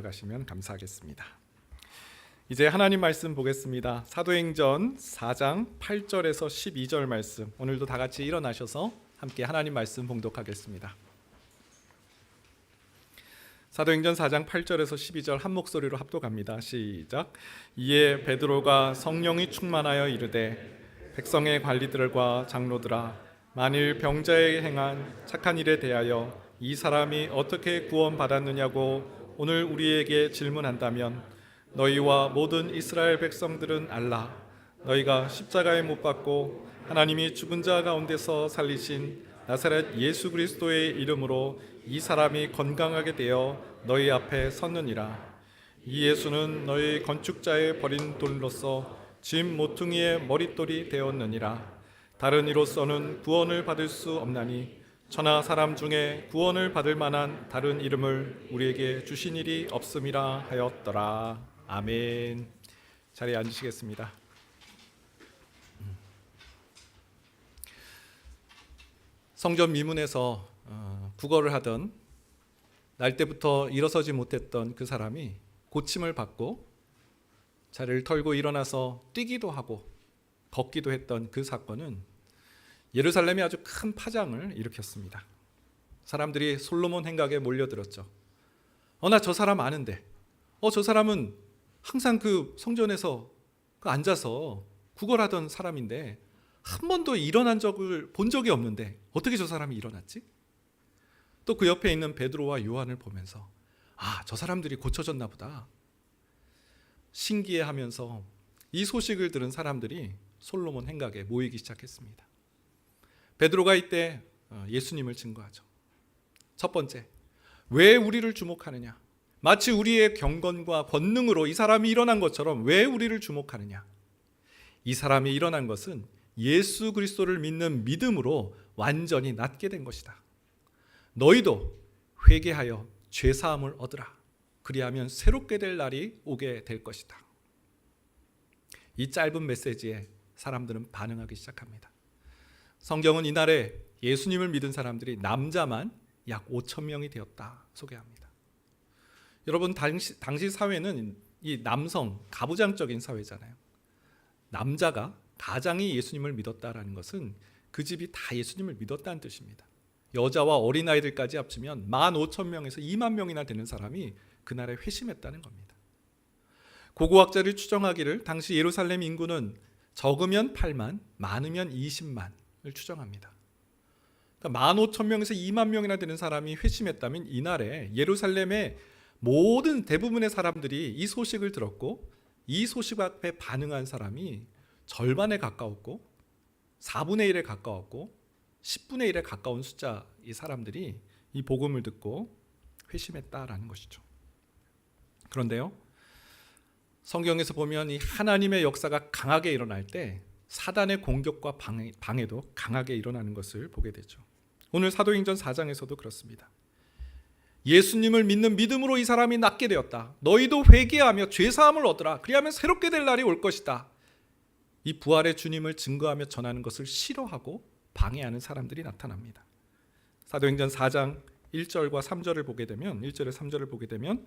가시면 감사하겠습니다. 이제 하나님 말씀 보겠습니다. 사도행전 4장 8절에서 12절 말씀, 오늘도 다 같이 일어나셔서 함께 하나님 말씀 봉독하겠습니다. 사도행전 4장 8절에서 12절 한 목소리로 합독합니다. 시작. 이에 베드로가 성령이 충만하여 이르되, 백성의 관리들과 장로들아, 만일 병자에 행한 착한 일에 대하여 이 사람이 어떻게 구원받았느냐고 오늘 우리에게 질문한다면 너희와 모든 이스라엘 백성들은 알라. 너희가 십자가에 못 박고 하나님이 죽은 자 가운데서 살리신 나사렛 예수 그리스도의 이름으로 이 사람이 건강하게 되어 너희 앞에 섰느니라. 이 예수는 너희 건축자의 버린 돌로서 짐 모퉁이의 머릿돌이 되었느니라. 다른 이로서는 구원을 받을 수 없나니 천하 사람 중에 구원을 받을 만한 다른 이름을 우리에게 주신 일이 없음이라 하였더라. 아멘. 자리에 앉으시겠습니다. 성전 미문에서 구걸을 하던, 날 때부터 일어서지 못했던 그 사람이 고침을 받고 자리를 털고 일어나서 뛰기도 하고 걷기도 했던 그 사건은 예루살렘에 아주 큰 파장을 일으켰습니다. 사람들이 솔로몬 행각에 몰려들었죠. 나 저 사람 아는데, 저 사람은 항상 그 성전에서 앉아서 구걸하던 사람인데 한 번도 일어난 적을 본 적이 없는데 어떻게 저 사람이 일어났지? 또 그 옆에 있는 베드로와 요한을 보면서 저 사람들이 고쳐졌나 보다 신기해하면서 이 소식을 들은 사람들이 솔로몬 행각에 모이기 시작했습니다. 베드로가 이때 예수님을 증거하죠. 첫 번째, 왜 우리를 주목하느냐? 마치 우리의 경건과 권능으로 이 사람이 일어난 것처럼 왜 우리를 주목하느냐? 이 사람이 일어난 것은 예수 그리스도를 믿는 믿음으로 완전히 낫게 된 것이다. 너희도 회개하여 죄사함을 얻으라. 그리하면 새롭게 될 날이 오게 될 것이다. 이 짧은 메시지에 사람들은 반응하기 시작합니다. 성경은 이날에 예수님을 믿은 사람들이 남자만 약 5천 명이 되었다 소개합니다. 여러분, 당시 사회는 이 남성 가부장적인 사회잖아요. 남자가 가장이 예수님을 믿었다라는 것은 그 집이 다 예수님을 믿었다는 뜻입니다. 여자와 어린아이들까지 합치면 15,000명에서 2만 명이나 되는 사람이 그날에 회심했다는 겁니다. 고고학자를 추정하기를 당시 예루살렘 인구는 적으면 8만, 많으면 20만을 추정합니다. 그러니까 15,000명에서 2만 명이나 되는 사람이 회심했다면 이날에 예루살렘의 모든 대부분의 사람들이 이 소식을 들었고 이 소식 앞에 반응한 사람이 절반에 가까웠고 4분의 1에 가까웠고 10분의 1에 가까운 숫자 이 사람들이 이 복음을 듣고 회심했다라는 것이죠. 그런데요, 성경에서 보면 이 하나님의 역사가 강하게 일어날 때 사단의 공격과 방해도 강하게 일어나는 것을 보게 되죠. 오늘 사도행전 4장에서도 그렇습니다. 예수님을 믿는 믿음으로 이 사람이 낫게 되었다. 너희도 회개하며 죄사함을 얻으라. 그리하면 새롭게 될 날이 올 것이다. 이 부활의 주님을 증거하며 전하는 것을 싫어하고 방해하는 사람들이 나타납니다. 사도행전 4장 1절과 3절을 보게 되면 1절에 3절을 보게 되면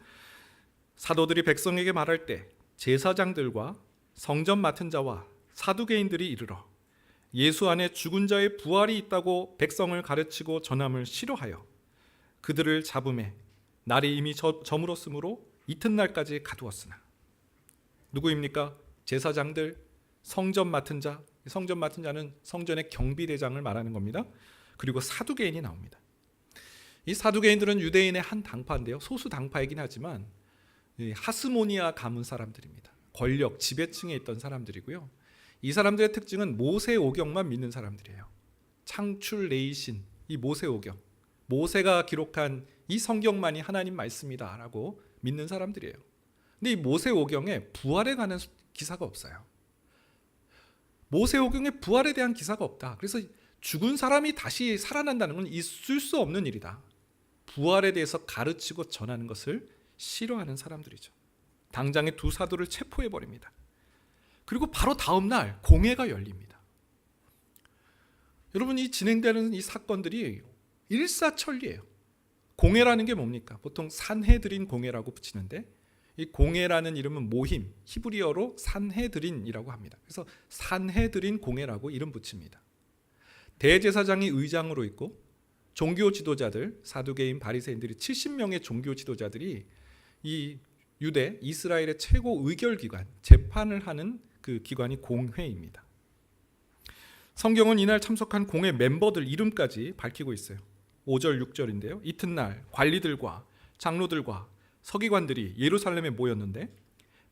사도들이 백성에게 말할 때 제사장들과 성전 맡은 자와 사두개인들이 이르러 예수 안에 죽은 자의 부활이 있다고 백성을 가르치고 전함을 싫어하여 그들을 잡음에 날이 이미 저물었으므로 이튿날까지 가두었으나. 누구입니까? 제사장들, 성전 맡은 자. 성전 맡은 자는 성전의 경비대장을 말하는 겁니다. 그리고 사두개인이 나옵니다. 이 사두개인들은 유대인의 한 당파인데요, 소수 당파이긴 하지만 하스모니아 가문 사람들입니다. 권력, 지배층에 있던 사람들이고요. 이 사람들의 특징은 모세오경만 믿는 사람들이에요. 창출 내이신 이 모세오경, 모세가 기록한 이 성경만이 하나님 말씀이다라고 믿는 사람들이에요. 근데 이 모세오경에 부활에 관한 기사가 없어요. 모세오경에 부활에 대한 기사가 없다. 그래서 죽은 사람이 다시 살아난다는 건 있을 수 없는 일이다. 부활에 대해서 가르치고 전하는 것을 싫어하는 사람들이죠. 당장에 두 사도를 체포해버립니다. 그리고 바로 다음 날 공회가 열립니다. 여러분, 이 진행되는 이 사건들이 일사천리예요. 공회라는 게 뭡니까? 보통 산헤드린 공회라고 붙이는데 이 공회라는 이름은 모힘, 히브리어로 산헤드린이라고 합니다. 그래서 산헤드린 공회라고 이름 붙입니다. 대제사장이 의장으로 있고 종교 지도자들, 사두개인, 바리새인들이 70명의 종교 지도자들이 이 유대 이스라엘의 최고 의결 기관, 재판을 하는 그 기관이 공회입니다. 성경은 이날 참석한 공회 멤버들 이름까지 밝히고 있어요. 5절 6절인데요. 이튿날 관리들과 장로들과 서기관들이 예루살렘에 모였는데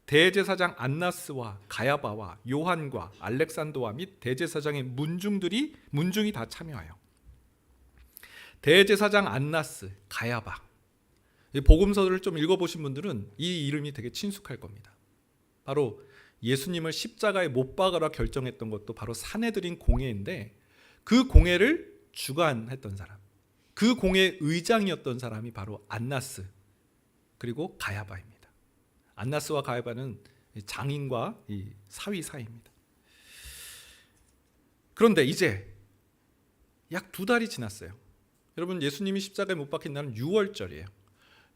대제사장 안나스와 가야바와 요한과 알렉산더와 및 대제사장의 문중이 다 참여해요. 대제사장 안나스, 가야바. 복음서를 좀 읽어보신 분들은 이 이름이 되게 친숙할 겁니다. 바로 예수님을 십자가에 못 박으라 결정했던 것도 바로 산헤드린 공회인데 그 공회를 주관했던 사람, 그 공회 의장이었던 사람이 바로 안나스 그리고 가야바입니다. 안나스와 가야바는 장인과 이 사위 사이입니다. 그런데 이제 약 2달이 지났어요. 여러분, 예수님이 십자가에 못 박힌 날은 6월절이에요.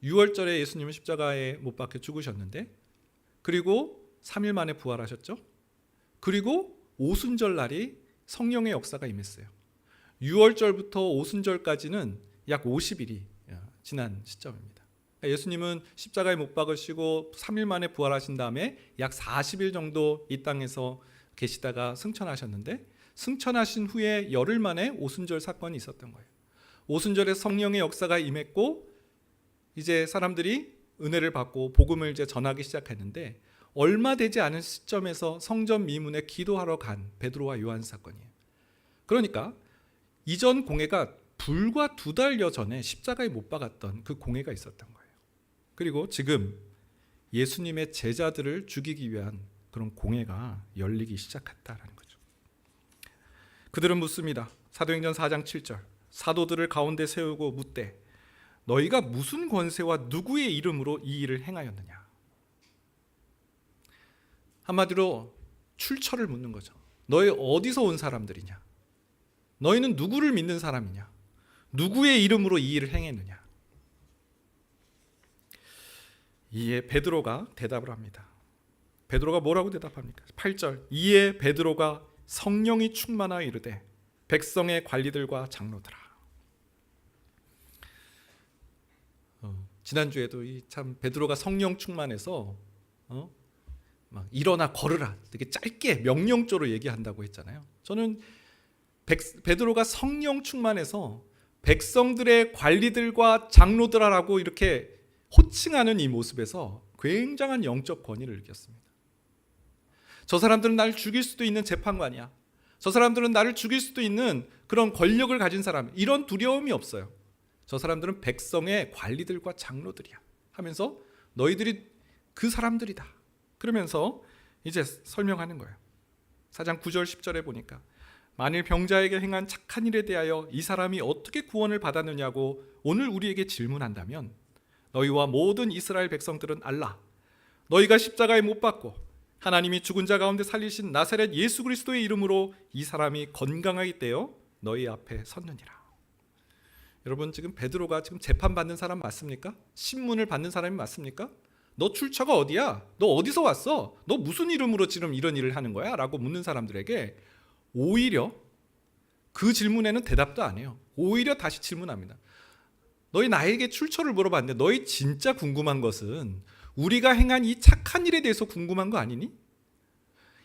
6월절에 예수님은 십자가에 못 박혀 죽으셨는데 그리고 3일 만에 부활하셨죠. 그리고 오순절 날이 성령의 역사가 임했어요. 6월절부터 오순절까지는 약 50일이 지난 시점입니다. 예수님은 십자가에 못 박으시고 3일 만에 부활하신 다음에 약 40일 정도 이 땅에서 계시다가 승천하셨는데 승천하신 후에 열흘 만에 오순절 사건이 있었던 거예요. 오순절에 성령의 역사가 임했고 이제 사람들이 은혜를 받고 복음을 이제 전하기 시작했는데 얼마 되지 않은 시점에서 성전 미문에 기도하러 간 베드로와 요한 사건이에요. 그러니까 이전 공회가 불과 2달여 전에 십자가에 못 박았던 그 공회가 있었던 거예요. 그리고 지금 예수님의 제자들을 죽이기 위한 그런 공회가 열리기 시작했다라는 거죠. 그들은 묻습니다. 사도행전 4장 7절. 사도들을 가운데 세우고 묻되 너희가 무슨 권세와 누구의 이름으로 이 일을 행하였느냐. 한마디로 출처를 묻는 거죠. 너희 어디서 온 사람들이냐? 너희는 누구를 믿는 사람이냐? 누구의 이름으로 이 일을 행했느냐? 이에 베드로가 대답을 합니다. 베드로가 뭐라고 대답합니까? 8절. 이에 베드로가 성령이 충만하여 이르되 백성의 관리들과 장로들아. 지난주에도 참 베드로가 성령 충만해서 막 일어나 걸으라 되게 짧게 명령조로 얘기한다고 했잖아요. 저는 베드로가 성령 충만해서 백성들의 관리들과 장로들아라고 이렇게 호칭하는 이 모습에서 굉장한 영적 권위를 느꼈습니다. 저 사람들은 나를 죽일 수도 있는 재판관이야. 저 사람들은 나를 죽일 수도 있는 그런 권력을 가진 사람, 이런 두려움이 없어요. 저 사람들은 백성의 관리들과 장로들이야 하면서 너희들이 그 사람들이다. 그러면서 이제 설명하는 거예요. 4장 9절 10절에 보니까 만일 병자에게 행한 착한 일에 대하여 이 사람이 어떻게 구원을 받았느냐고 오늘 우리에게 질문한다면 너희와 모든 이스라엘 백성들은 알라. 너희가 십자가에 못 박고 하나님이 죽은 자 가운데 살리신 나사렛 예수 그리스도의 이름으로 이 사람이 건강하게 되어 너희 앞에 섰느니라. 여러분, 지금 베드로가 지금 재판받는 사람 맞습니까? 신문을 받는 사람이 맞습니까? 너 출처가 어디야? 너 어디서 왔어? 너 무슨 이름으로 지금 이런 일을 하는 거야? 라고 묻는 사람들에게 오히려 그 질문에는 대답도 안 해요. 오히려 다시 질문합니다. 너희 나에게 출처를 물어봤는데 너희 진짜 궁금한 것은 우리가 행한 이 착한 일에 대해서 궁금한 거 아니니?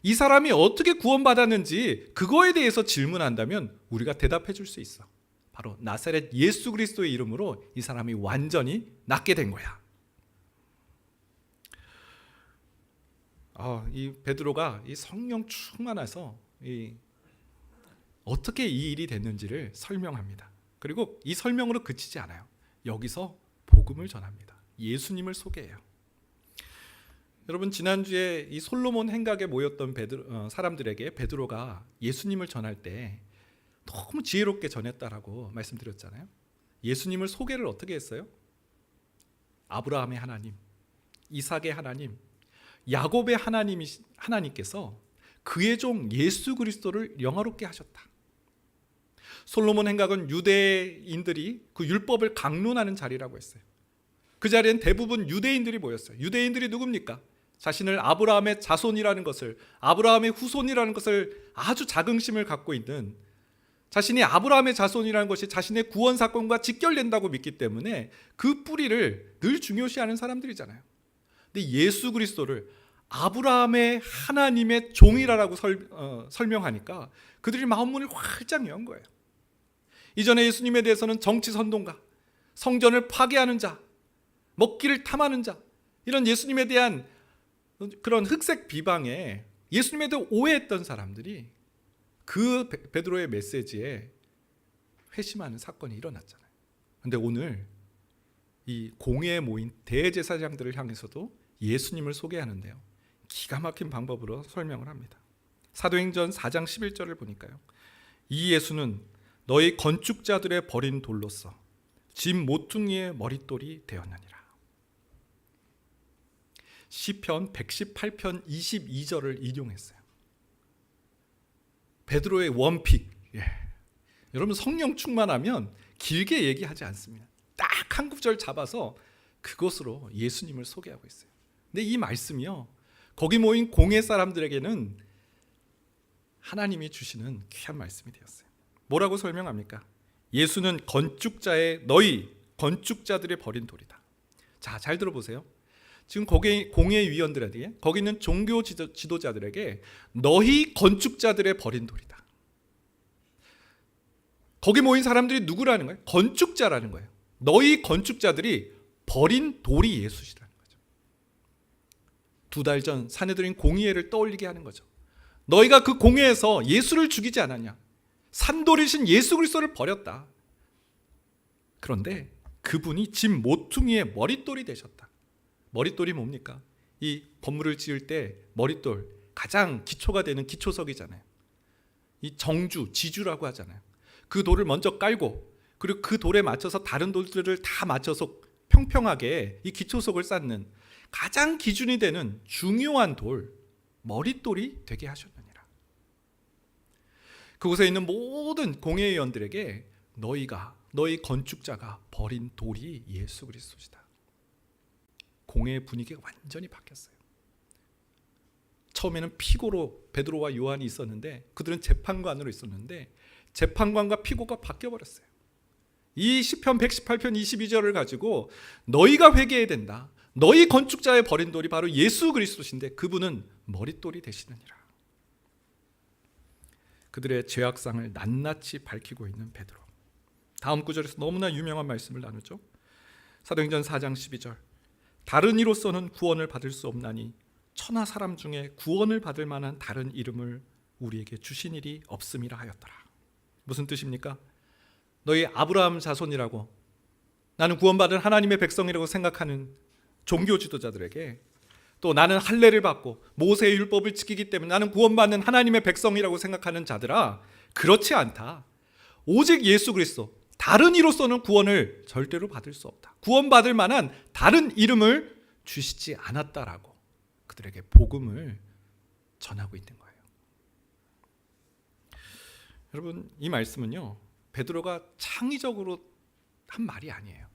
이 사람이 어떻게 구원받았는지 그거에 대해서 질문한다면 우리가 대답해 줄 수 있어. 바로 나사렛 예수 그리스도의 이름으로 이 사람이 완전히 낫게 된 거야. 이 베드로가 이 성령 충만해서 어떻게 이 일이 됐는지를 설명합니다. 그리고 이 설명으로 그치지 않아요. 여기서 복음을 전합니다. 예수님을 소개해요. 여러분, 지난주에 이 솔로몬 행각에 모였던 사람들에게 베드로가 예수님을 전할 때 너무 지혜롭게 전했다라고 말씀드렸잖아요. 예수님을 소개를 어떻게 했어요? 아브라함의 하나님, 이삭의 하나님, 야곱의 하나님께서 그의 종 예수 그리스도를 영화롭게 하셨다. 솔로몬 행각은 유대인들이 그 율법을 강론하는 자리라고 했어요. 그 자리엔 대부분 유대인들이 모였어요. 유대인들이 누굽니까? 자신을 아브라함의 자손이라는 것을, 아브라함의 후손이라는 것을 아주 자긍심을 갖고 있는, 자신이 아브라함의 자손이라는 것이 자신의 구원 사건과 직결된다고 믿기 때문에 그 뿌리를 늘 중요시하는 사람들이잖아요. 근데 예수 그리스도를 아브라함의 하나님의 종이라고 설명하니까 그들이 마음문을 활짝 연 거예요. 이전에 예수님에 대해서는 정치 선동가, 성전을 파괴하는 자, 먹기를 탐하는 자, 이런 예수님에 대한 그런 흑색 비방에 예수님에 대해 오해했던 사람들이 그 베드로의 메시지에 회심하는 사건이 일어났잖아요. 그런데 오늘 이 공회에 모인 대제사장들을 향해서도 예수님을 소개하는데요, 기가 막힌 방법으로 설명을 합니다. 사도행전 4장 11절을 보니까요, 이 예수는 너희 건축자들의 버린 돌로서 집 모퉁이의 머릿돌이 되었느니라. 시편 118편 22절을 인용했어요. 베드로의 원픽. 여러분, 성령 충만하면 길게 얘기하지 않습니다. 딱 한 구절 잡아서 그것으로 예수님을 소개하고 있어요. 근데 이 말씀이요, 거기 모인 공회 사람들에게는 하나님이 주시는 귀한 말씀이 되었어요. 뭐라고 설명합니까? 예수는 건축자의, 너희 건축자들의 버린 돌이다. 자, 잘 들어보세요. 지금 거기 공회위원들에게, 거기 있는 종교 지도자들에게 너희 건축자들의 버린 돌이다. 거기 모인 사람들이 누구라는 거예요? 건축자라는 거예요. 너희 건축자들이 버린 돌이 예수시라는 거죠. 2달 전 사내들인 공의회를 떠올리게 하는 거죠. 너희가 그 공회에서 예수를 죽이지 않았냐? 산돌이신 예수 그리스도를 버렸다. 그런데 그분이 집 모퉁이의 머릿돌이 되셨다. 머릿돌이 뭡니까? 이 건물을 지을 때 머릿돌, 가장 기초가 되는 기초석이잖아요. 이 정주, 지주라고 하잖아요. 그 돌을 먼저 깔고, 그리고 그 돌에 맞춰서 다른 돌들을 다 맞춰서 평평하게 이 기초석을 쌓는 가장 기준이 되는 중요한 돌, 머릿돌이 되게 하셨느니라. 그곳에 있는 모든 공회의원들에게 너희 건축자가 버린 돌이 예수 그리스도시다. 공회의 분위기가 완전히 바뀌었어요. 처음에는 피고로 베드로와 요한이 있었는데, 그들은 재판관으로 있었는데 재판관과 피고가 바뀌어버렸어요. 이 시편 118편 22절을 가지고 너희가 회개해야 된다. 너희 건축자의 버린 돌이 바로 예수 그리스도신데 그분은 머릿돌이 되시느니라. 그들의 죄악상을 낱낱이 밝히고 있는 베드로. 다음 구절에서 너무나 유명한 말씀을 나누죠. 사도행전 4장 12절. 다른 이로서는 구원을 받을 수 없나니 천하 사람 중에 구원을 받을 만한 다른 이름을 우리에게 주신 일이 없음이라 하였더라. 무슨 뜻입니까? 너희 아브라함 자손이라고, 나는 구원받은 하나님의 백성이라고 생각하는 종교 지도자들에게, 또 나는 할례를 받고 모세의 율법을 지키기 때문에 나는 구원받는 하나님의 백성이라고 생각하는 자들아, 그렇지 않다. 오직 예수 그리스도, 다른 이로서는 구원을 절대로 받을 수 없다. 구원받을 만한 다른 이름을 주시지 않았다라고 그들에게 복음을 전하고 있는 거예요. 여러분, 이 말씀은요, 베드로가 창의적으로 한 말이 아니에요.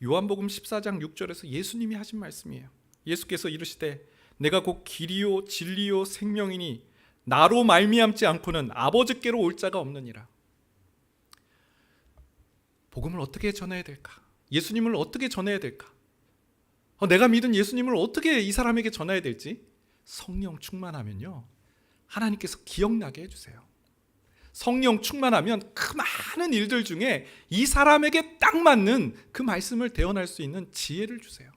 요한복음 14장 6절에서 예수님이 하신 말씀이에요. 예수께서 이르시되 내가 곧 길이요 진리요 생명이니 나로 말미암지 않고는 아버지께로 올 자가 없느니라. 복음을 어떻게 전해야 될까? 예수님을 어떻게 전해야 될까? 내가 믿은 예수님을 어떻게 이 사람에게 전해야 될지 성령 충만하면요, 하나님께서 기억나게 해주세요. 성령 충만하면 그 많은 일들 중에 이 사람에게 딱 맞는 그 말씀을 대언할 수 있는 지혜를 주세요.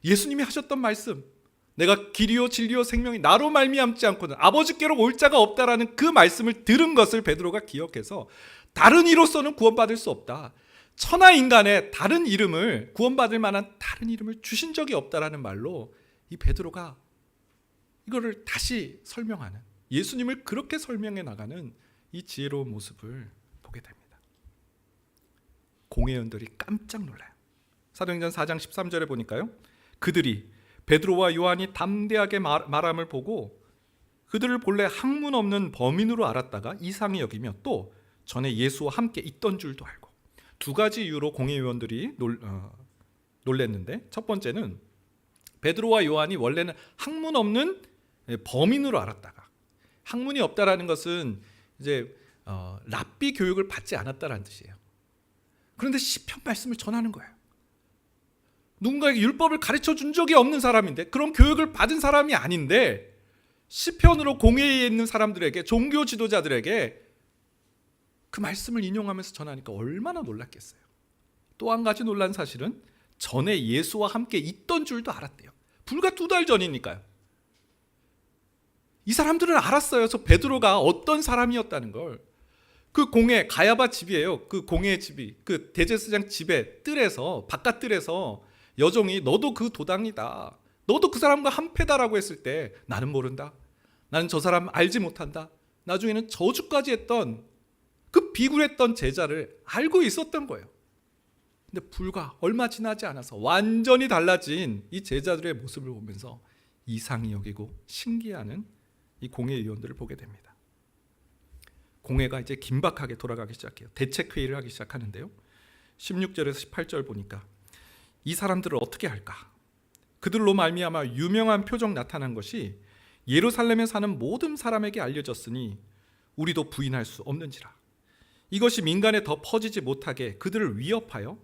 예수님이 하셨던 말씀, 내가 길이요 진리요 생명이 나로 말미암지 않고는 아버지께로 올 자가 없다라는 그 말씀을 들은 것을 베드로가 기억해서 다른 이로서는 구원받을 수 없다. 천하 인간의 다른 이름을, 구원받을 만한 다른 이름을 주신 적이 없다라는 말로 이 베드로가 이거를 다시 설명하는, 예수님을 그렇게 설명해 나가는 이 지혜로운 모습을 보게 됩니다. 공회원들이 깜짝 놀라요. 사도행전 4장 13절에 보니까요, 그들이 베드로와 요한이 담대하게 말함을 보고 그들을 본래 학문 없는 범인으로 알았다가 이상히 여기며 또 전에 예수와 함께 있던 줄도 알고. 두 가지 이유로 공회의원들이 놀랬는데, 첫 번째는 베드로와 요한이 원래는 학문 없는 범인으로 알았다가, 학문이 없다라는 것은 이제 랍비 교육을 받지 않았다라는 뜻이에요. 그런데 시편 말씀을 전하는 거예요. 누군가에게 율법을 가르쳐 준 적이 없는 사람인데, 그런 교육을 받은 사람이 아닌데 시편으로 공회에 있는 사람들에게, 종교 지도자들에게 그 말씀을 인용하면서 전하니까 얼마나 놀랐겠어요. 또 한 가지 놀란 사실은 전에 예수와 함께 있던 줄도 알았대요. 불과 2달 전이니까요. 이 사람들은 알았어요. 저 베드로가 어떤 사람이었다는 걸. 그 공회, 가야바 집이에요. 그 공회 집이, 그 대제사장 집의 뜰에서, 바깥 뜰에서 여종이 너도 그 도당이다, 너도 그 사람과 한패다라고 했을 때 나는 모른다, 나는 저 사람 알지 못한다, 나중에는 저주까지 했던 그 비굴했던 제자를 알고 있었던 거예요. 근데 불과 얼마 지나지 않아서 완전히 달라진 이 제자들의 모습을 보면서 이상히 여기고 신기해하는 이 공회의원들을 보게 됩니다. 공회가 이제 긴박하게 돌아가기 시작해요. 대책회의를 하기 시작하는데요, 16절에서 18절 보니까 이 사람들을 어떻게 할까? 그들로 말미암아 유명한 표적 나타난 것이 예루살렘에 사는 모든 사람에게 알려졌으니 우리도 부인할 수 없는지라. 이것이 민간에 더 퍼지지 못하게 그들을 위협하여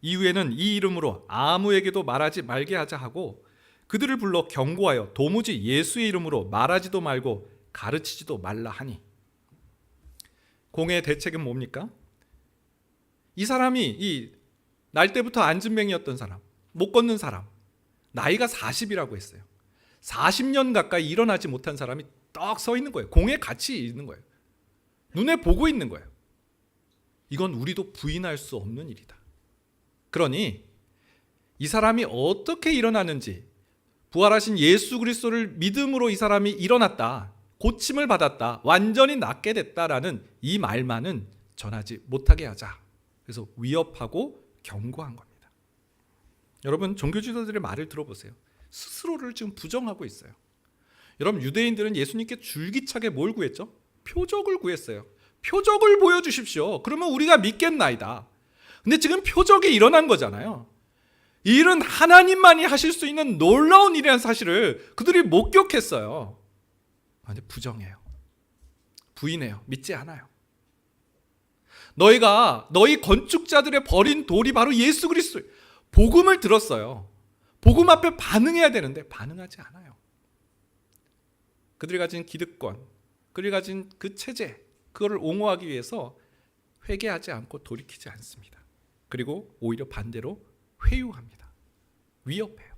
이후에는 이 이름으로 아무에게도 말하지 말게 하자 하고 그들을 불러 경고하여 도무지 예수의 이름으로 말하지도 말고 가르치지도 말라 하니. 공회의 대책은 뭡니까? 이 사람이 이 날 때부터 안진뱅이였던 사람, 못 걷는 사람, 나이가 40이라고 했어요. 40년 가까이 일어나지 못한 사람이 딱 서 있는 거예요. 공회에 같이 있는 거예요. 눈에 보고 있는 거예요. 이건 우리도 부인할 수 없는 일이다. 그러니 이 사람이 어떻게 일어났는지, 부활하신 예수 그리스도를 믿음으로 이 사람이 일어났다, 고침을 받았다, 완전히 낫게 됐다라는 이 말만은 전하지 못하게 하자. 그래서 위협하고 경고한 겁니다. 여러분, 종교 지도자들의 말을 들어보세요. 스스로를 지금 부정하고 있어요. 여러분, 유대인들은 예수님께 줄기차게 뭘 구했죠? 표적을 구했어요. 표적을 보여주십시오. 그러면 우리가 믿겠나이다. 근데 지금 표적이 일어난 거잖아요. 이 일은 하나님만이 하실 수 있는 놀라운 일이라는 사실을 그들이 목격했어요. 근데 부정해요. 부인해요. 믿지 않아요. 너희 건축자들의 버린 돌이 바로 예수 그리스도. 복음을 들었어요. 복음 앞에 반응해야 되는데 반응하지 않아요. 그들이 가진 기득권, 그들이 가진 그 체제, 그거를 옹호하기 위해서 회개하지 않고 돌이키지 않습니다. 그리고 오히려 반대로 회유합니다. 위협해요.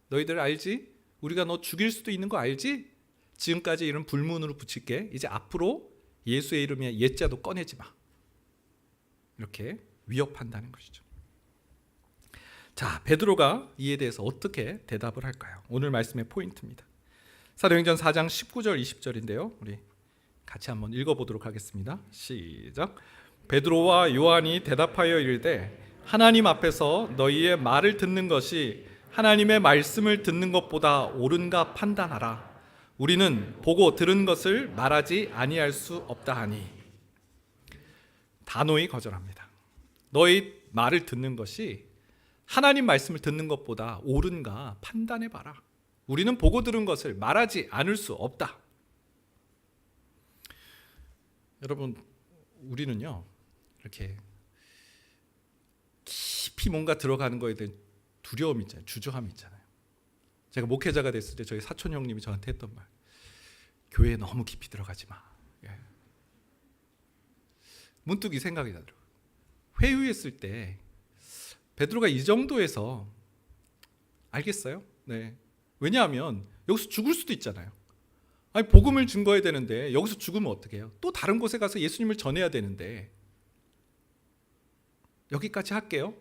너희들 알지? 우리가 너 죽일 수도 있는 거 알지? 지금까지 이런 불문으로 붙일게. 이제 앞으로 예수의 이름에 옛자도 꺼내지 마. 이렇게 위협한다는 것이죠. 자, 베드로가 이에 대해서 어떻게 대답을 할까요? 오늘 말씀의 포인트입니다. 사도행전 4장 19절 20절인데요. 우리 같이 한번 읽어보도록 하겠습니다. 시작. 베드로와 요한이 대답하여 이르되 하나님 앞에서 너희의 말을 듣는 것이 하나님의 말씀을 듣는 것보다 옳은가 판단하라. 우리는 보고 들은 것을 말하지 아니할 수 없다 하니. 단호히 거절합니다. 너희 말을 듣는 것이 하나님 말씀을 듣는 것보다 옳은가 판단해봐라. 우리는 보고 들은 것을 말하지 않을 수 없다. 여러분, 우리는요 이렇게 깊이 뭔가 들어가는 거에 대한 두려움이 있잖아요. 주저함이 있잖아요. 제가 목회자가 됐을 때 저희 사촌 형님이 저한테 했던 말, 교회에 너무 깊이 들어가지 마. 문득 이 생각이 나더라고요. 회유했을 때 베드로가 이 정도에서 알겠어요? 네. 왜냐하면 여기서 죽을 수도 있잖아요. 아니, 복음을 증거해야 되는데 여기서 죽으면 어떻게 해요? 또 다른 곳에 가서 예수님을 전해야 되는데 여기까지 할게요.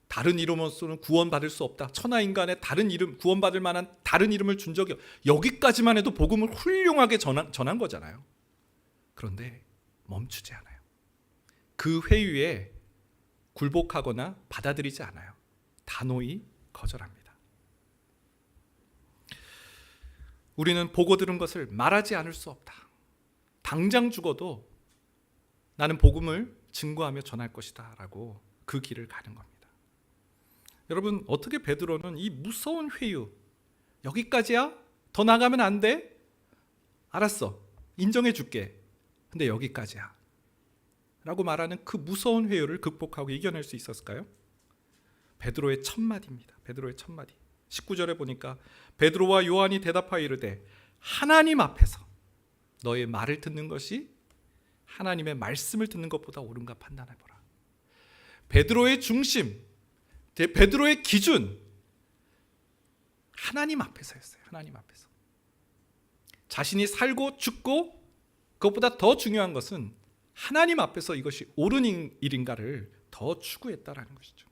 다른 이름으로는 구원받을 수 없다. 천하 인간의 다른 이름, 구원받을 만한 다른 이름을 준 적이 여기까지만 해도 복음을 훌륭하게 전한 거잖아요. 그런데 멈추지 않아요. 그 회유에 굴복하거나 받아들이지 않아요. 단호히 거절합니다. 우리는 보고 들은 것을 말하지 않을 수 없다. 당장 죽어도 나는 복음을 증거하며 전할 것이다 라고 그 길을 가는 겁니다. 여러분, 어떻게 베드로는 이 무서운 회유, 여기까지야? 더 나가면 안 돼? 알았어, 인정해 줄게. 근데 여기까지야 라고 말하는 그 무서운 회유를 극복하고 이겨낼 수 있었을까요? 베드로의 첫 마디입니다. 베드로의 첫 마디. 19절에 보니까 베드로와 요한이 대답하여 이르되 하나님 앞에서 너의 말을 듣는 것이 하나님의 말씀을 듣는 것보다 옳은가 판단해보라. 베드로의 중심, 베드로의 기준, 하나님 앞에서였어요. 하나님 앞에서. 자신이 살고 죽고 그것보다 더 중요한 것은 하나님 앞에서 이것이 옳은 일인가를 더 추구했다라는 것이죠.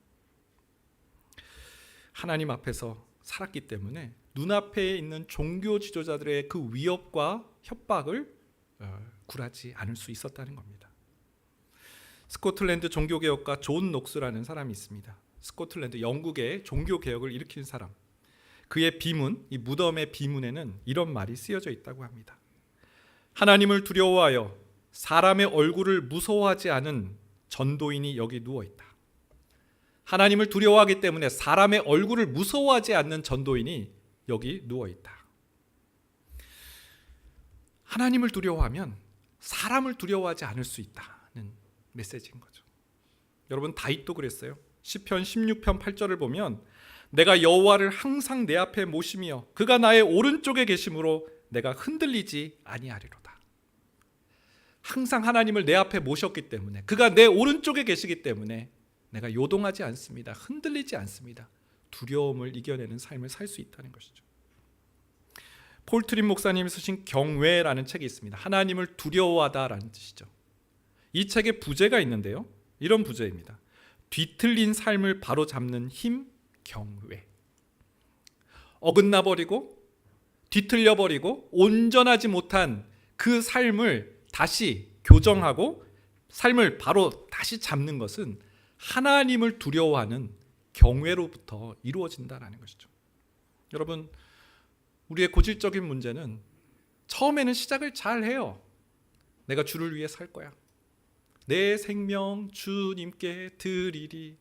하나님 앞에서 살았기 때문에 눈앞에 있는 종교 지도자들의 그 위협과 협박을 굴하지 않을 수 있었다는 겁니다. 스코틀랜드 종교개혁가 존 녹스라는 사람이 있습니다. 스코틀랜드, 영국의 종교개혁을 일으킨 사람. 그의 비문, 이 무덤의 비문에는 이런 말이 쓰여져 있다고 합니다. 하나님을 두려워하여 사람의 얼굴을 무서워하지 않은 전도인이 여기 누워있다. 하나님을 두려워하기 때문에 사람의 얼굴을 무서워하지 않는 전도인이 여기 누워있다. 하나님을 두려워하면 사람을 두려워하지 않을 수 있다는 메시지인 거죠. 여러분, 다윗도 그랬어요. 시편 16편 8절을 보면 내가 여호와를 항상 내 앞에 모시며 그가 나의 오른쪽에 계심으로 내가 흔들리지 아니하리로다. 항상 하나님을 내 앞에 모셨기 때문에, 그가 내 오른쪽에 계시기 때문에 내가 요동하지 않습니다. 흔들리지 않습니다. 두려움을 이겨내는 삶을 살 수 있다는 것이죠. 폴 트림 목사님이 쓰신 경외라는 책이 있습니다. 하나님을 두려워하다라는 뜻이죠. 이 책에 부제가 있는데요, 이런 부제입니다. 뒤틀린 삶을 바로잡는 힘, 경외. 어긋나버리고 뒤틀려버리고 온전하지 못한 그 삶을 다시 교정하고 삶을 바로 다시 잡는 것은 하나님을 두려워하는 경외로부터 이루어진다는 것이죠. 여러분, 우리의 고질적인 문제는 처음에는 시작을 잘 해요. 내가 주를 위해 살 거야. 내 생명 주님께 드리리.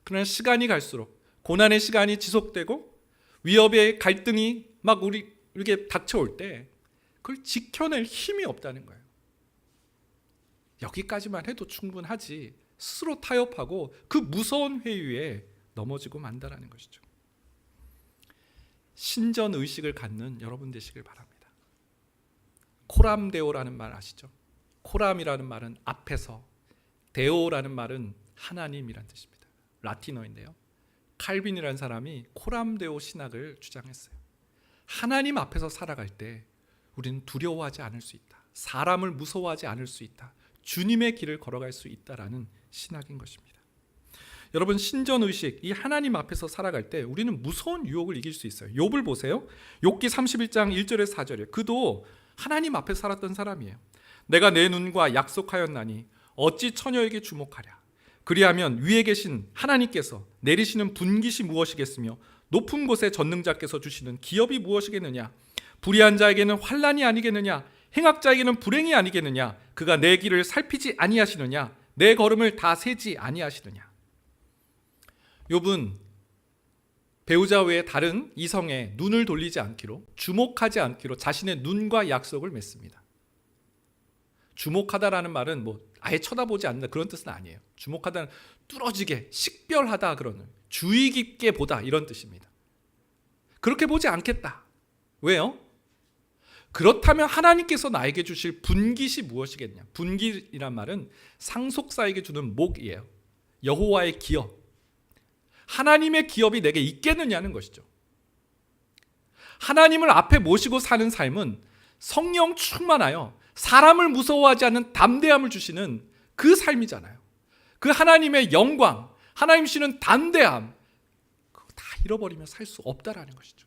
그러나 시간이 갈수록 고난의 시간이 지속되고 위협의 갈등이 막 우리에게 닥쳐올 때 그걸 지켜낼 힘이 없다는 거예요. 여기까지만 해도 충분하지 스스로 타협하고 그 무서운 회유에 넘어지고 만다라는 것이죠. 신전 의식을 갖는 여러분 되시길 바랍니다. 코람데오라는 말 아시죠? 코람이라는 말은 앞에서, 데오라는 말은 하나님이란 뜻입니다. 라틴어인데요, 칼빈이라는 사람이 코람데오 신학을 주장했어요. 하나님 앞에서 살아갈 때 우리는 두려워하지 않을 수 있다. 사람을 무서워하지 않을 수 있다. 주님의 길을 걸어갈 수 있다라는 신학인 것입니다. 여러분, 신전의식, 이 하나님 앞에서 살아갈 때 우리는 무서운 유혹을 이길 수 있어요. 욥을 보세요. 욥기 31장 1절에서 4절에 그도 하나님 앞에서 살았던 사람이에요. 내가 내 눈과 약속하였나니 어찌 처녀에게 주목하랴. 그리하면 위에 계신 하나님께서 내리시는 분깃이 무엇이겠으며 높은 곳에 전능자께서 주시는 기업이 무엇이겠느냐. 불의한 자에게는 환난이 아니겠느냐. 행악자에게는 불행이 아니겠느냐. 그가 내 길을 살피지 아니하시느냐. 내 걸음을 다 세지 아니하시느냐. 욥은 배우자 외에 다른 이성에 눈을 돌리지 않기로, 주목하지 않기로 자신의 눈과 약속을 맺습니다. 주목하다라는 말은 아예 쳐다보지 않는다 그런 뜻은 아니에요. 주목하다는 뚫어지게, 식별하다, 그런 주의 깊게 보다 이런 뜻입니다. 그렇게 보지 않겠다. 왜요? 그렇다면 하나님께서 나에게 주실 분깃이 무엇이겠냐. 분깃이란 말은 상속사에게 주는 목이에요. 여호와의 기업, 하나님의 기업이 내게 있겠느냐는 것이죠. 하나님을 앞에 모시고 사는 삶은 성령 충만하여 사람을 무서워하지 않는 담대함을 주시는 그 삶이잖아요. 그 하나님의 영광, 하나님 주시는 담대함, 그거 다 잃어버리면 살 수 없다라는 것이죠.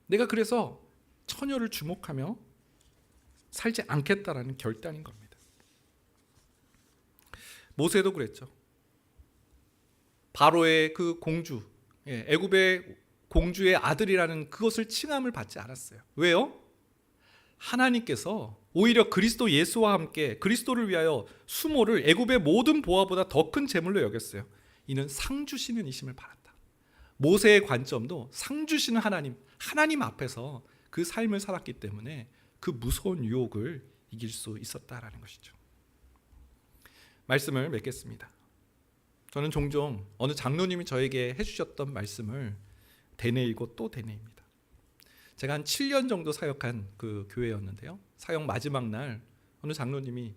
내가 그래서 처녀를 주목하며 살지 않겠다라는 결단인 겁니다. 모세도 그랬죠. 바로의 그 공주, 애굽의 공주의 아들이라는 그것을 칭함을 받지 않았어요. 왜요? 하나님께서 오히려 그리스도 예수와 함께 그리스도를 위하여 수모를 애굽의 모든 보화보다 더 큰 재물로 여겼어요. 이는 상 주시는 이심을 바랐다. 모세의 관점도 상 주시는 하나님 앞에서 그 삶을 살았기 때문에 그 무서운 유혹을 이길 수 있었다라는 것이죠. 말씀을 맺겠습니다. 저는 종종 어느 장로님이 저에게 해주셨던 말씀을 되뇌이고 또 되뇌입니다. 제가 한 7년 정도 사역한 그 교회였는데요. 사역 마지막 날 어느 장로님이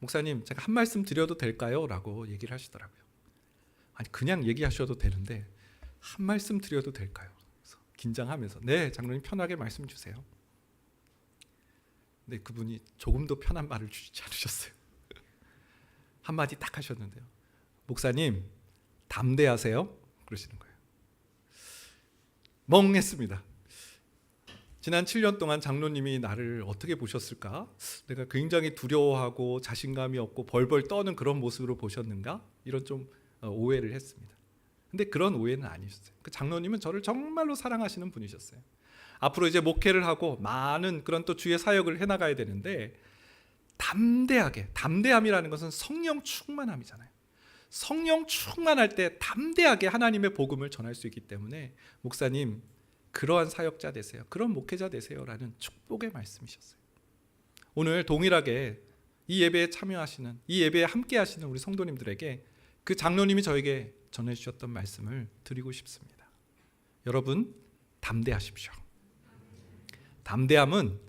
목사님 제가 한 말씀 드려도 될까요? 라고 얘기를 하시더라고요. 아니 그냥 얘기하셔도 되는데 한 말씀 드려도 될까요? 그래서 긴장하면서 네 장로님 편하게 말씀 주세요. 근데 그분이 조금도 편한 말을 주지 않으셨어요. 한마디 딱 하셨는데요. 목사님 담대하세요? 그러시는 거예요. 멍했습니다. 지난 7년 동안 장로님이 나를 어떻게 보셨을까? 내가 굉장히 두려워하고 자신감이 없고 벌벌 떠는 그런 모습으로 보셨는가? 이런 좀 오해를 했습니다. 근데 그런 오해는 아니셨어요. 그 장로님은 저를 정말로 사랑하시는 분이셨어요. 앞으로 이제 목회를 하고 많은 그런 또 주의 사역을 해나가야 되는데 담대함이라는 것은 성령 충만함이잖아요. 성령 충만할 때 담대하게 하나님의 복음을 전할 수 있기 때문에 목사님 그러한 사역자 되세요. 그런 목회자 되세요라는 축복의 말씀이셨어요. 오늘 동일하게 이 예배에 참여하시는 이 예배에 함께 하시는 우리 성도님들에게 그 장로님이 저에게 전해주셨던 말씀을 드리고 싶습니다. 여러분 담대하십시오. 담대함은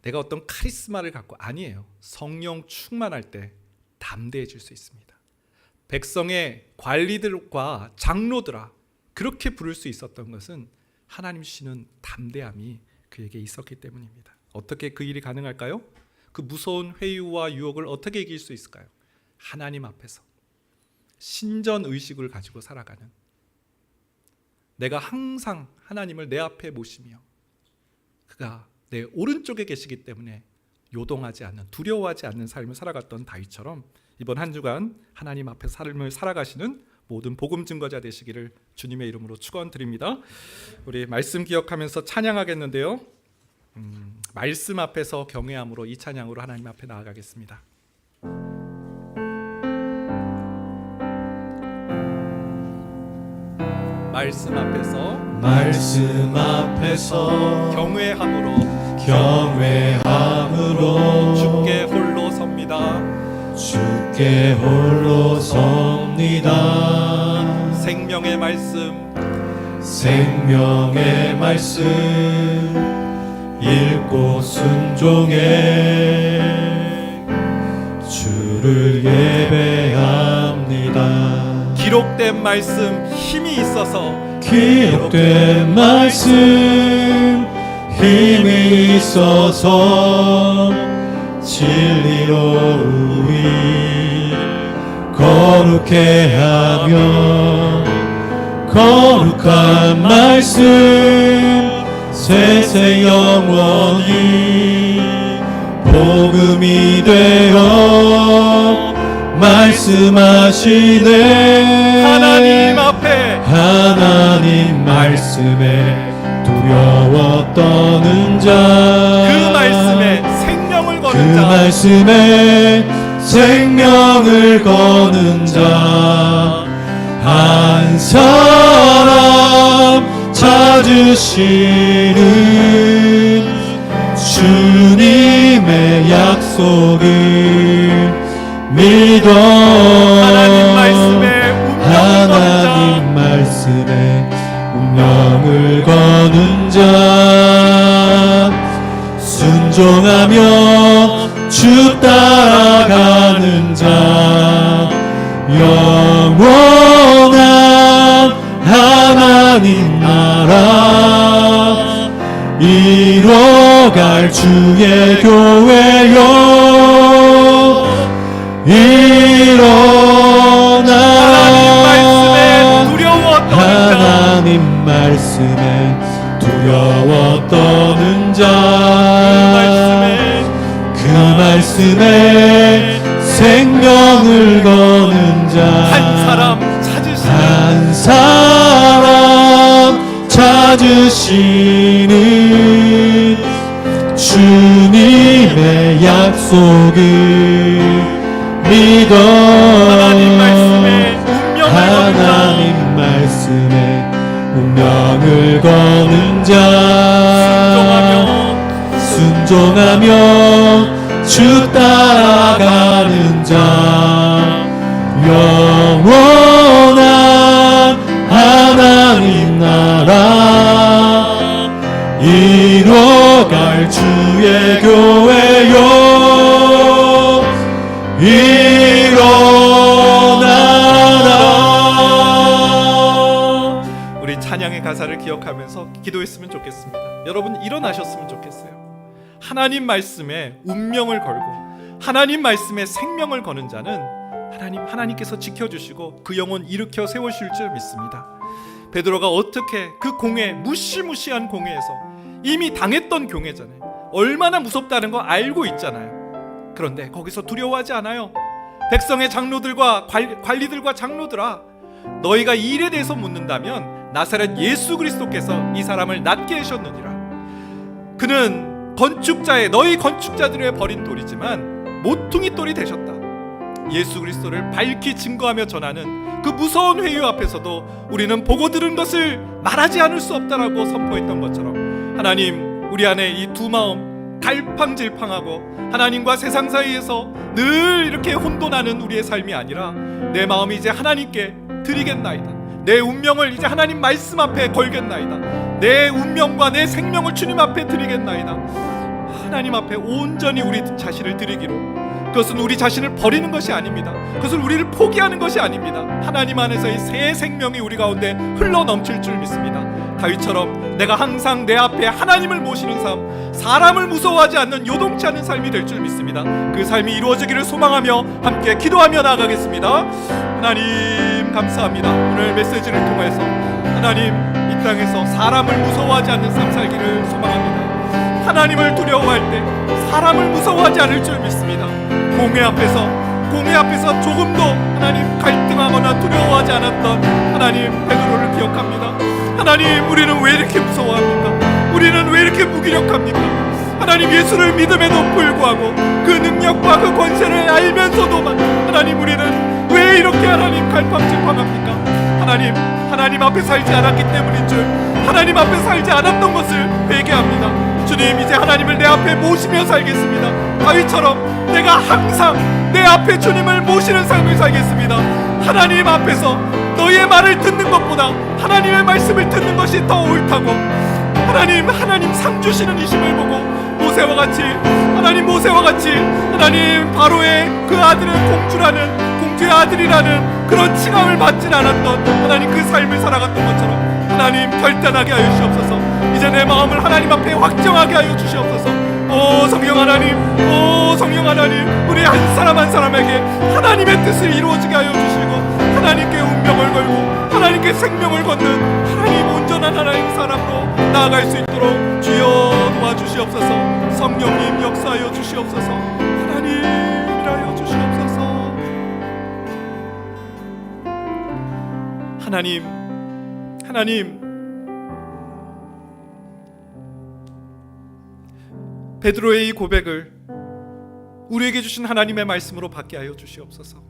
내가 어떤 카리스마를 갖고 아니에요. 성령 충만할 때 담대해질 수 있습니다. 백성의 관리들과 장로들아 그렇게 부를 수 있었던 것은 하나님 주시는 담대함이 그에게 있었기 때문입니다. 어떻게 그 일이 가능할까요? 그 무서운 회유와 유혹을 어떻게 이길 수 있을까요? 하나님 앞에서 신전 의식을 가지고 살아가는, 내가 항상 하나님을 내 앞에 모시며 그가 내 오른쪽에 계시기 때문에 요동하지 않는, 두려워하지 않는 삶을 살아갔던 다윗처럼 이번 한 주간 하나님 앞에 삶을 살아가시는 모든 복음 증거자 되시기를 주님의 이름으로 축원드립니다. 우리 말씀 기억하면서 찬양하겠는데요. 말씀 앞에서 경외함으로 이 찬양으로 하나님 앞에 나아가겠습니다. 말씀 앞에서 경외함으로 주께 홀로 섭니다. 생명의 말씀 읽고 순종해 주를 예배합니다. 기록된 말씀 힘이 있어서 진리로 우리 거룩해 하며 거룩한 말씀 세세 영원히 복음이 되어 말씀하시네. 하나님 말씀에 두려워 떠는 자, 그 말씀에 생명을 거는 자, 한 사람 찾으시는 주님의 약속을 믿어. 하나님 말씀에 운명을 거는 자, 순종하며 주 따라가는 자, 영원한 하나님 나라 이뤄갈 주의 교회여 일어나. 하나님 말씀에 두려워 떠는 자, 그 말씀에 생명을 거는 자, 한 사람 지켜주시는 주님의 약속을 믿어 하나님 말씀에 운명을 거는 자 순종하며 주 따라가는 자 영원한 하나님 나라 이뤄갈 주의 교회요 일어나라. 우리 찬양의 가사를 기억하면서 기도했으면 좋겠습니다. 여러분 일어나셨으면 좋겠어요. 하나님 말씀에 운명을 걸고 하나님 말씀에 생명을 거는 자는 하나님께서 지켜주시고 그 영혼 일으켜 세우실 줄 믿습니다. 베드로가 어떻게 그 공회, 무시무시한 공회에서 이미 당했던 경외잖아요. 얼마나 무섭다는 거 알고 있잖아요. 그런데 거기서 두려워하지 않아요. 백성의 장로들과 관리들과 장로들아, 너희가 이 일에 대해서 묻는다면 나사렛 예수 그리스도께서 이 사람을 낫게 하셨느니라. 그는 너희 건축자들의 버린 돌이지만 모퉁이 돌이 되셨다. 예수 그리스도를 밝히 증거하며 전하는 그 무서운 회유 앞에서도 우리는 보고 들은 것을 말하지 않을 수 없다라고 선포했던 것처럼, 하나님, 우리 안에 이 두 마음 갈팡질팡하고 하나님과 세상 사이에서 늘 이렇게 혼돈하는 우리의 삶이 아니라 내 마음이 이제 하나님께 드리겠나이다. 내 운명을 이제 하나님 말씀 앞에 걸겠나이다. 내 운명과 내 생명을 주님 앞에 드리겠나이다. 하나님 앞에 온전히 우리 자신을 드리기로, 그것은 우리 자신을 버리는 것이 아닙니다. 그것은 우리를 포기하는 것이 아닙니다. 하나님 안에서의 새 생명이 우리 가운데 흘러 넘칠 줄 믿습니다. 다윗처럼 내가 항상 내 앞에 하나님을 모시는 삶, 사람을 무서워하지 않는 요동치 않은 삶이 될 줄 믿습니다. 그 삶이 이루어지기를 소망하며 함께 기도하며 나아가겠습니다. 하나님 감사합니다. 오늘 메시지를 통해서 하나님, 이 땅에서 사람을 무서워하지 않는 삶 살기를 소망합니다. 하나님을 두려워할 때 사람을 무서워하지 않을 줄 믿습니다. 공회 앞에서 조금도 하나님 갈등하거나 두려워하지 않았던 하나님 베드로를 기억합니다. 하나님, 우리는 왜 이렇게 무서워합니까? 우리는 왜 이렇게 무기력합니까? 하나님, 예수를 믿음에도 불구하고 그 능력과 그 권세를 알면서도 하나님, 우리는 왜 이렇게 하나님 갈팡질팡합니까? 하나님 앞에 살지 않았기 때문인 줄, 하나님 앞에 살지 않았던 것을 회개합니다. 주님, 이제 하나님을 내 앞에 모시며 살겠습니다. 다윗처럼 내가 항상 내 앞에 주님을 모시는 삶을 살겠습니다. 하나님 앞에서 너희의 말을 듣는 것보다 하나님의 말씀을 듣는 것이 더 옳다고, 하나님 상 주시는 이심을 보고 모세와 같이 하나님 바로의 그 아들은 공주의 아들이라는 그런 칭함을 받진 않았던 하나님 그 삶을 살아갔던 것처럼 하나님 결단하게 하여 주시옵소서. 이제 내 마음을 하나님 앞에 확정하게 하여 주시옵소서. 오 성령 하나님, 우리 한 사람 한 사람에게 하나님의 뜻을 이루어지게 하여 주시고 하나님께 운명을 걸고 하나님께 생명을 걷는 하나님 온전한 하나님 사람으로 나아갈 수 있도록 주여 도와주시옵소서. 성령님 역사하여 주시옵소서. 하나님 일하여 주시옵소서. 하나님, 베드로의 이 고백을 우리에게 주신 하나님의 말씀으로 받게 하여 주시옵소서.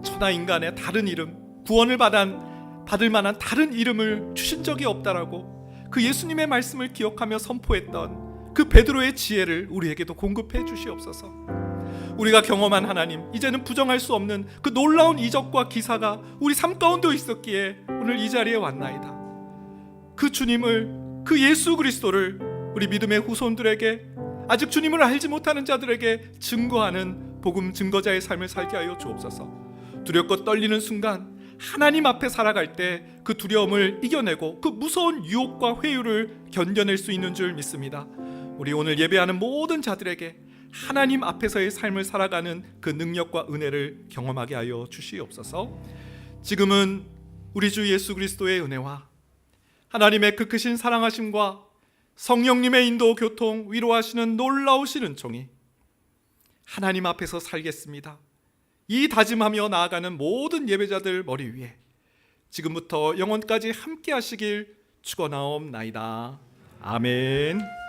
천하 인간의 다른 이름, 구원을 받을 만한 다른 이름을 주신 적이 없다라고 그 예수님의 말씀을 기억하며 선포했던 그 베드로의 지혜를 우리에게도 공급해 주시옵소서. 우리가 경험한 하나님, 이제는 부정할 수 없는 그 놀라운 이적과 기사가 우리 삶 가운데 있었기에 오늘 이 자리에 왔나이다. 그 주님을, 그 예수 그리스도를 우리 믿음의 후손들에게, 아직 주님을 알지 못하는 자들에게 증거하는 복음 증거자의 삶을 살게 하여 주옵소서. 두렵고 떨리는 순간 하나님 앞에 살아갈 때 그 두려움을 이겨내고 그 무서운 유혹과 회유를 견뎌낼 수 있는 줄 믿습니다. 우리 오늘 예배하는 모든 자들에게 하나님 앞에서의 삶을 살아가는 그 능력과 은혜를 경험하게 하여 주시옵소서. 지금은 우리 주 예수 그리스도의 은혜와 하나님의 그 크신 사랑하심과 성령님의 인도 교통 위로하시는 놀라우신 은총이 하나님 앞에서 살겠습니다, 이 다짐하며 나아가는 모든 예배자들 머리 위에 지금부터 영원까지 함께 하시길 축원하옵나이다. 아멘.